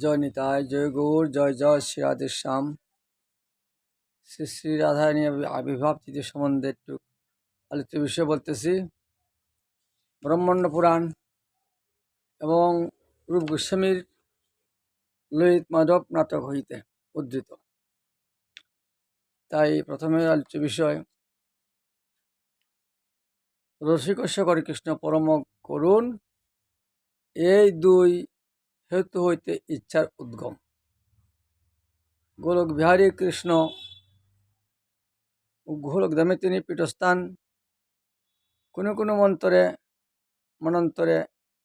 জয় নিতাই, জয় গৌর, জয় জয় শ্রী রাধে শ্যাম। শ্রী শ্রী রাধারানী আবির্ভাব তিথি সম্বন্ধে একটু আলোচ্য বিষয় বলতেছি। ব্রহ্মাণ্ড পুরাণ এবং রূপ গোস্বামীর ললিত মাধব নাটক হইতে উদ্ধৃত। তাই প্রথমে আলোচ্য বিষয়, রসিকস্য করে কৃষ্ণ পরম করুণ, এই দুই হেতু হইতে ইচ্ছার উদ্গম। গোলক বিহারী কৃষ্ণ গোলকধামে তিনি পীঠস্থান, কোনো কোনো মনন্তরে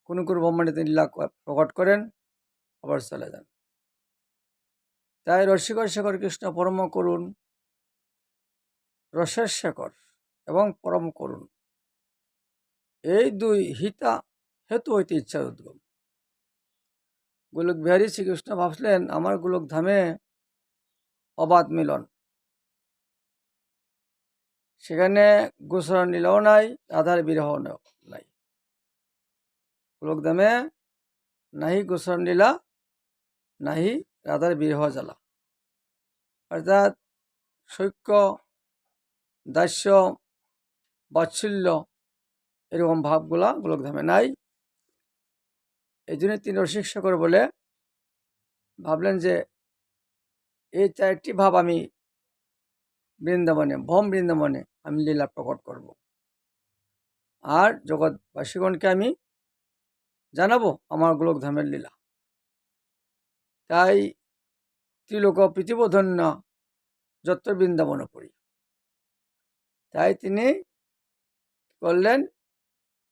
কোনো কোনো ব্রহ্মাণ্ডে তিনি লীলা প্রকট করেন, আবার চলে যান। তাই রসিকর শেখর কৃষ্ণ পরম করুণ, রসের শেখর এবং পরম করুণ, এই দুই হেতু হইতে ইচ্ছার উদ্গম। গোলক বিহারী শ্রীকৃষ্ণ ভাবলেন, আমার গোলক ধামে অবাধ মিলন, সেখানে গোচরণ লীলাও নাই, রাধার বিরহ নাই। গোলকধামে নাহি গোচরণ লীলা, নাহি রাধার বিরহ জ্বালা, অর্থাৎ সৈক্য, দাস্য, বাৎসল্য এরকম ভাবগুলা গোলকধামে নাই। এই জন্য তিনি রসিক শেখর বলে ভাবলেন যে এই চারটি ভাব আমি বৃন্দাবনে, বৃন্দাবনে আমি লীলা প্রকট করব, আর জগৎবাসীগণকে আমি জানাবো আমার গোলকধামের লীলা। তাই ত্রিলোক পৃথিবধন্য যত বৃন্দাবন পড়ি। তাই তিনি করলেন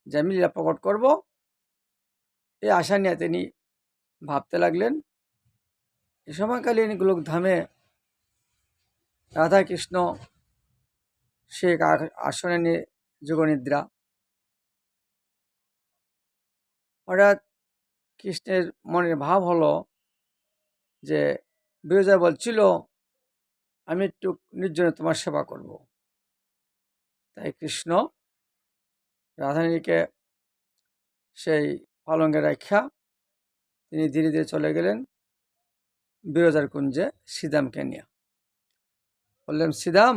যে আমি লীলা প্রকট করব, এই আশা নিয়ে তিনি ভাবতে লাগলেন। এ সময়কালীন গোলকধামে রাধা কৃষ্ণ সে আসনে যোগনিদ্রা। হঠাৎ কৃষ্ণের মনের ভাব হলো যে বিরজা বলছিল আমি একটু নির্জনে তোমার সেবা করব। তাই কৃষ্ণ রাধারানীকে সেই পালঙ্গে রাখা তিনি ধীরে ধীরে চলে গেলেন বিরজার কুঞ্জে শ্রীদামকে নিয়ে। বললেন, শ্রীদাম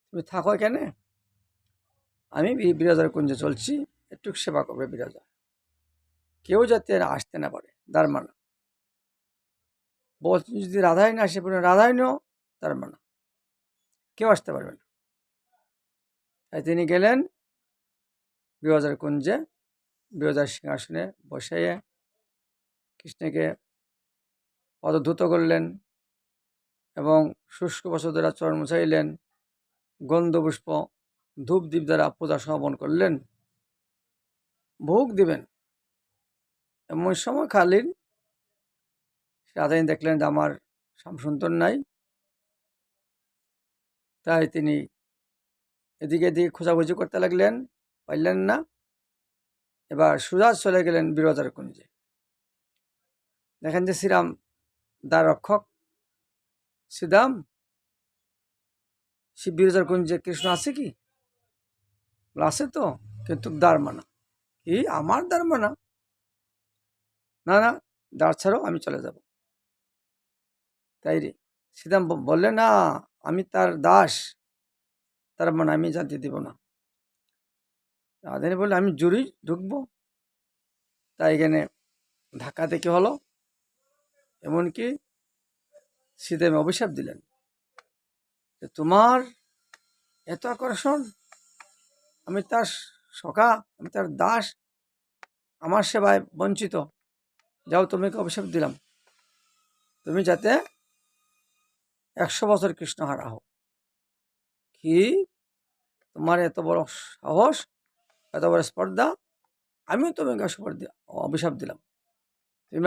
তুমি থাকো এখানে, আমি বিরজার কুঞ্জে চলছি, একটু সেবা করবে বিরজা, কেউ যাতে আসতে না পারে, তার মানা। বলছেন যদি রাধাই না আসে পড়ে, রাধাই নো তার মানা, কেউ আসতে পারবে না। তাই তিনি গেলেন বিরজার কুঞ্জে, বিরজার সিংহাসনে বসাইয়ে কৃষ্ণকে পদধূত করলেন এবং শুষ্ক বস্ত্র দ্বারা চরণ মুছাইলেন, গন্ধপুষ্প ধূপ দ্বীপ দ্বারা পূজা সমাপন করলেন, ভোগ দিবেন। এমন সময় কালীন রাধারানী দেখলেন যে আমার শ্যামসুন্দর নাই। তাই তিনি এদিকে এদিকে খোঁজাখুঁজি করতে লাগলেন, পাইলেন না। এবার সুরাজ চলে গেলেন বিরজার কুঞ্জে। দেখেন যে শ্রীরাম দ্বার রক্ষক, শ্রীদাম সে বিরজার কুঞ্জে কৃষ্ণ আছে কি? আছে তো, কিন্তু দ্বার মানা। কি আমার দ্বার মানা? না না, দ্বার ছাড়ো, আমি চলে যাব। তাই রে শ্রীদাম বললেন, না আমি তার দাস, তার মানে আমি জানতে দিব না। রাধারানী বললে আমি জোরেই ঢুকবো। তাই এখানে ধাক্কা থেকে হলো, এমনকি শ্রীদেব অভিশাপ দিলেন যে তোমার এত আকর্ষণ, আমি তার সখা, আমি তার দাস, আমার সেবায় বঞ্চিত, যাও তোমাকে অভিশাপ দিলাম, তুমি যাতে 100 বছর কৃষ্ণ হারা হোক। কি তোমার এত বড় সাহস, এত বড় স্পর্ধা, আমিও তোমাকে অভিশাপ দিলাম, তুমি